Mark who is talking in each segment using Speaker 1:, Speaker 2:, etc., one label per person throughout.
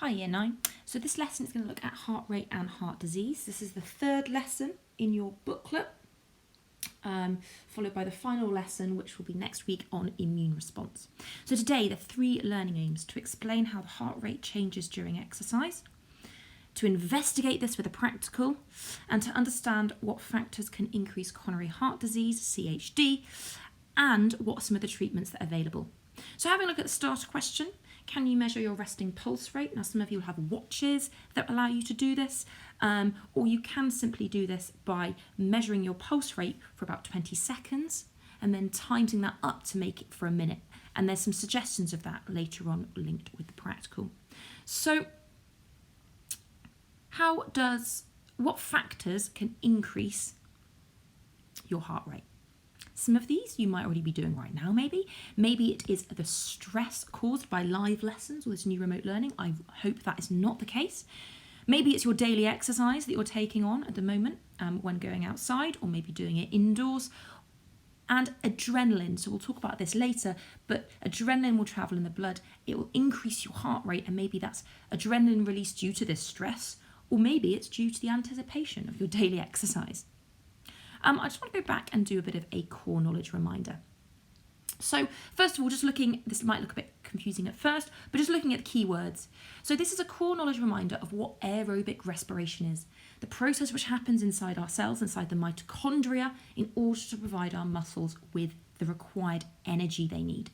Speaker 1: Hi Year 9. So this lesson is going to look at heart rate and heart disease. This is the third lesson in your booklet, followed by the final lesson, which will be next week on immune response. So today, the 3 learning aims: to explain how the heart rate changes during exercise, to investigate this with a practical, and to understand what factors can increase coronary heart disease, CHD, and what are some of the treatments that are available. So having a look at the starter question, can you measure your resting pulse rate? Now, some of you will have watches that allow you to do this, or you can simply do this by measuring your pulse rate for about 20 seconds and then timing that up to make it for a minute. And there's some suggestions of that later on linked with the practical. So what factors can increase your heart rate? Some of these you might already be doing right now, maybe. Maybe it is the stress caused by live lessons or this new remote learning. I hope that is not the case. Maybe it's your daily exercise that you're taking on at the moment when going outside, or maybe doing it indoors. And adrenaline, so we'll talk about this later, but adrenaline will travel in the blood. It will increase your heart rate, and maybe that's adrenaline released due to this stress, or maybe it's due to the anticipation of your daily exercise. I just want to go back and do a bit of a core knowledge reminder. So first of all, this might look a bit confusing at first, but just looking at the keywords. So this is a core knowledge reminder of what aerobic respiration is, the process which happens inside our cells, inside the mitochondria, in order to provide our muscles with the required energy they need.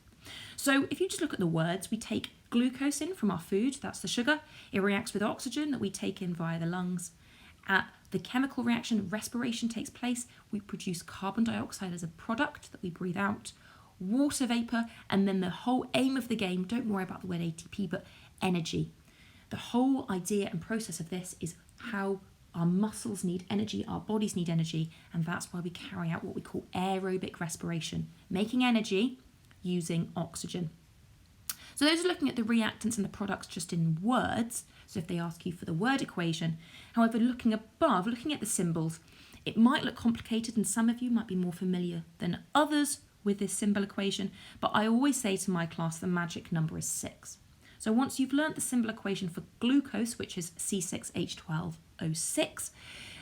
Speaker 1: So if you just look at the words, we take glucose in from our food, that's the sugar. It reacts with oxygen that we take in via the lungs. At the chemical reaction, respiration takes place. We produce carbon dioxide as a product that we breathe out, water vapour, and then the whole aim of the game, don't worry about the word ATP, but energy. The whole idea and process of this is how our muscles need energy, our bodies need energy, and that's why we carry out what we call aerobic respiration, making energy using oxygen. So those are looking at the reactants and the products just in words. So if they ask you for the word equation, however, looking above, looking at the symbols, it might look complicated, and some of you might be more familiar than others with this symbol equation, but I always say to my class the magic number is 6. So once you've learnt the symbol equation for glucose, which is C6H12O6,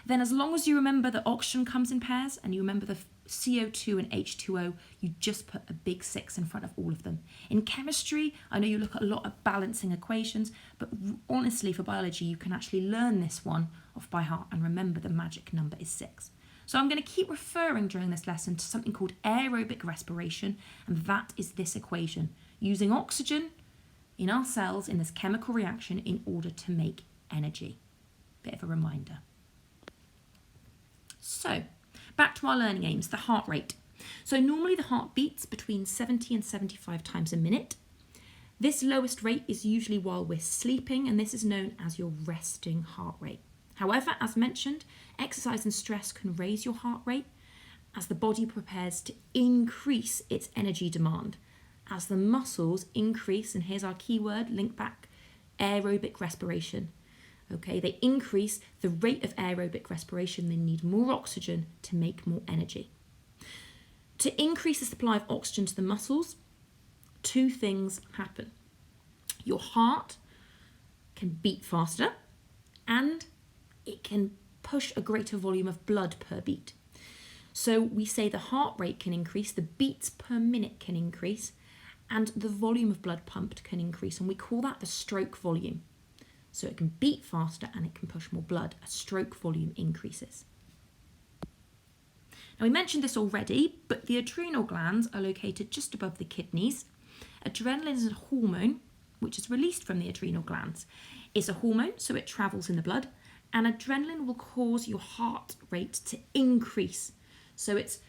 Speaker 1: then as long as you remember that oxygen comes in pairs and you remember the CO2 and H2O, you just put a big 6 in front of all of them. In chemistry, I know you look at a lot of balancing equations, but honestly for biology, you can actually learn this one off by heart and remember the magic number is 6. So I'm going to keep referring during this lesson to something called aerobic respiration, and that is this equation, using oxygen in our cells in this chemical reaction in order to make energy. Bit of a reminder. So, back to our learning aims, the heart rate. So normally the heart beats between 70 and 75 times a minute. This lowest rate is usually while we're sleeping, and this is known as your resting heart rate. However, as mentioned, exercise and stress can raise your heart rate as the body prepares to increase its energy demand. As the muscles increase, and here's our keyword, link back, aerobic respiration. Okay, they increase the rate of aerobic respiration. They need more oxygen to make more energy. To increase the supply of oxygen to the muscles, 2 things happen. Your heart can beat faster and it can push a greater volume of blood per beat. So we say the heart rate can increase, the beats per minute can increase, and the volume of blood pumped can increase, and we call that the stroke volume. So it can beat faster and it can push more blood. A stroke volume increases. Now we mentioned this already, but the adrenal glands are located just above the kidneys. Adrenaline is a hormone which is released from the adrenal glands. It's a hormone, so it travels in the blood, and adrenaline will cause your heart rate to increase. So it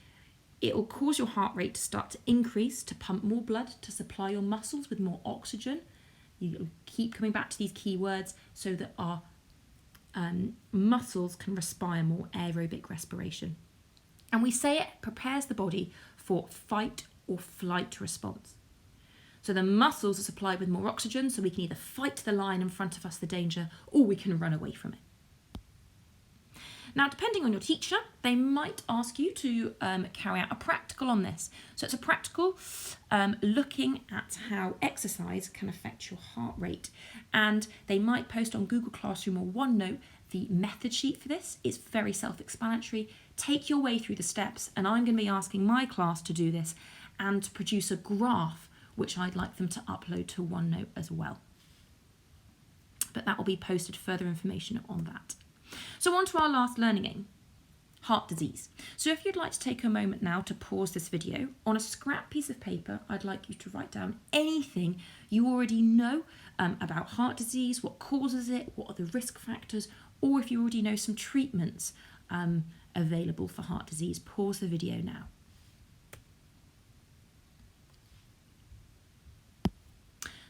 Speaker 1: will cause your heart rate to start to increase, to pump more blood, to supply your muscles with more oxygen. You keep coming back to these key words so that our muscles can respire more, aerobic respiration. And we say it prepares the body for fight or flight response. So the muscles are supplied with more oxygen, so we can either fight the lion in front of us, the danger, or we can run away from it. Now, depending on your teacher, they might ask you to carry out a practical on this. So it's a practical looking at how exercise can affect your heart rate. And they might post on Google Classroom or OneNote the method sheet for this. It's very self-explanatory. Take your way through the steps, and I'm going to be asking my class to do this and to produce a graph which I'd like them to upload to OneNote as well. But that will be posted, further information on that. So on to our last learning aim, heart disease. So if you'd like to take a moment now to pause this video, on a scrap piece of paper, I'd like you to write down anything you already know about heart disease, what causes it, what are the risk factors, or if you already know some treatments available for heart disease. Pause the video now.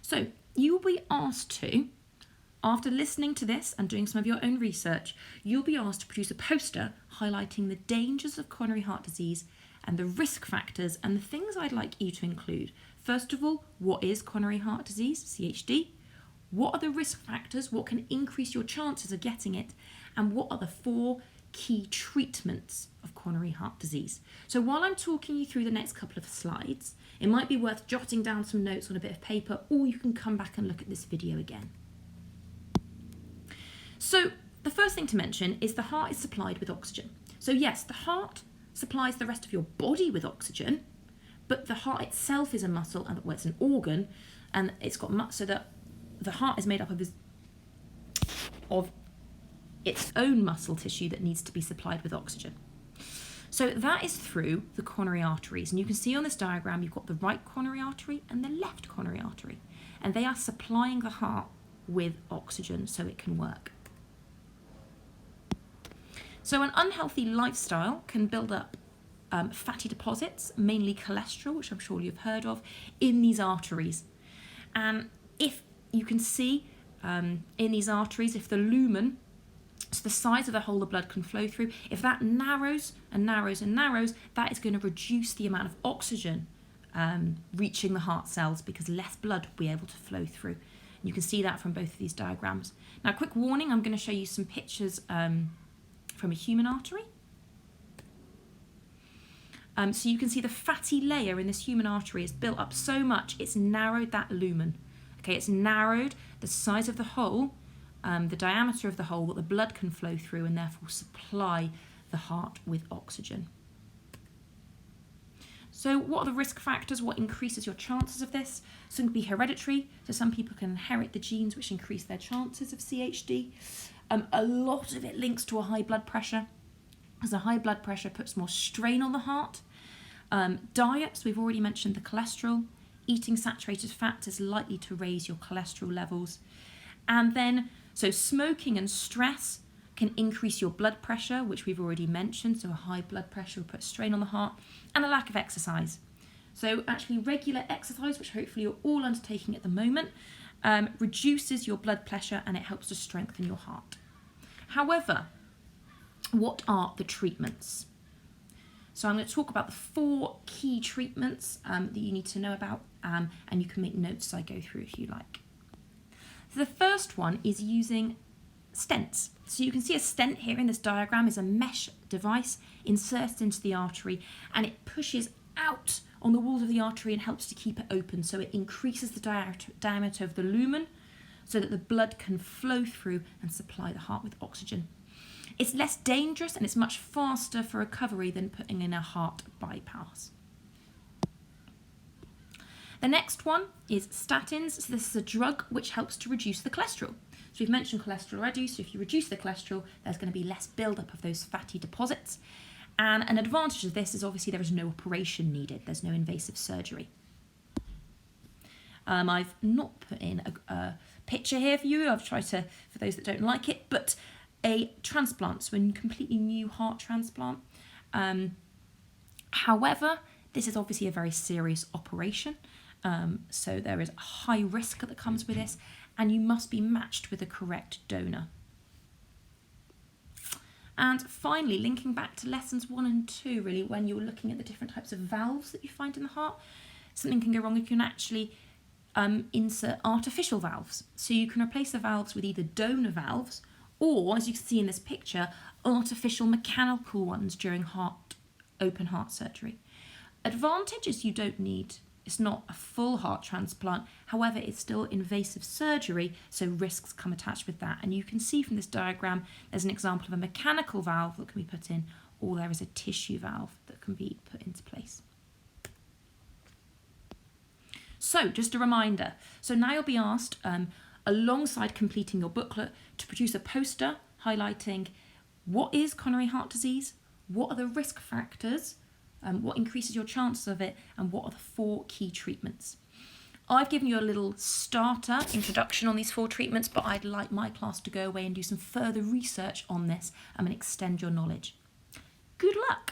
Speaker 1: So you will be asked to, after listening to this and doing some of your own research, you'll be asked to produce a poster highlighting the dangers of coronary heart disease and the risk factors and the things I'd like you to include. First of all, what is coronary heart disease, CHD? What are the risk factors? What can increase your chances of getting it? And what are the 4 key treatments of coronary heart disease? So while I'm talking you through the next couple of slides, it might be worth jotting down some notes on a bit of paper, or you can come back and look at this video again. So the first thing to mention is the heart is supplied with oxygen. So yes, the heart supplies the rest of your body with oxygen, but the heart itself is a muscle, and well, it's an organ, and it's got so that the heart is made up of its own muscle tissue that needs to be supplied with oxygen. So that is through the coronary arteries, and you can see on this diagram you've got the right coronary artery and the left coronary artery, and they are supplying the heart with oxygen so it can work. So an unhealthy lifestyle can build up fatty deposits, mainly cholesterol, which I'm sure you've heard of, in these arteries. And if you can see in these arteries, if the lumen, so the size of the hole the blood can flow through, if that narrows and narrows and narrows, that is going to reduce the amount of oxygen reaching the heart cells, because less blood will be able to flow through. You can see that from both of these diagrams. Now, quick warning, I'm going to show you some pictures from a human artery. So you can see the fatty layer in this human artery is built up so much, it's narrowed that lumen. Okay, it's narrowed the size of the hole, the diameter of the hole that the blood can flow through, and therefore supply the heart with oxygen. So what are the risk factors? What increases your chances of this? So it can be hereditary. So some people can inherit the genes which increase their chances of CHD. A lot of it links to a high blood pressure, as a high blood pressure puts more strain on the heart. Diets, we've already mentioned the cholesterol. Eating saturated fats is likely to raise your cholesterol levels. And then, so smoking and stress can increase your blood pressure, which we've already mentioned. So a high blood pressure will put strain on the heart, and a lack of exercise. So actually regular exercise, which hopefully you're all undertaking at the moment, reduces your blood pressure and it helps to strengthen your heart. However, what are the treatments? So I'm going to talk about the 4 key treatments that you need to know about, and you can make notes as I go through if you like. So the first one is using stents. So you can see a stent here in this diagram is a mesh device inserted into the artery, and it pushes out on the walls of the artery and helps to keep it open, so it increases the diameter of the lumen so that the blood can flow through and supply the heart with oxygen. It's less dangerous and it's much faster for recovery than putting in a heart bypass. The next one is statins. So this is a drug which helps to reduce the cholesterol. So we've mentioned cholesterol already, so if you reduce the cholesterol, there's going to be less buildup of those fatty deposits. And an advantage of this is obviously there is no operation needed. There's no invasive surgery. I've not put in a picture here for you. I've tried to, for those that don't like it, but a transplant, so a completely new heart transplant. However, this is obviously a very serious operation. So there is a high risk that comes with this, and you must be matched with the correct donor. And finally, linking back to lessons 1 and 2, really, when you're looking at the different types of valves that you find in the heart, something can go wrong. You can actually insert artificial valves. So you can replace the valves with either donor valves or, as you can see in this picture, artificial mechanical ones during open heart surgery. Advantage is you don't need, it's not a full heart transplant, however it's still invasive surgery, so risks come attached with that. And you can see from this diagram there's an example of a mechanical valve that can be put in, or there is a tissue valve that can be put into place. So just a reminder, so now you'll be asked, alongside completing your booklet, to produce a poster highlighting what is coronary heart disease, what are the risk factors, what increases your chances of it, and what are the 4 key treatments. I've given you a little starter introduction on these 4 treatments, but I'd like my class to go away and do some further research on this and extend your knowledge. Good luck!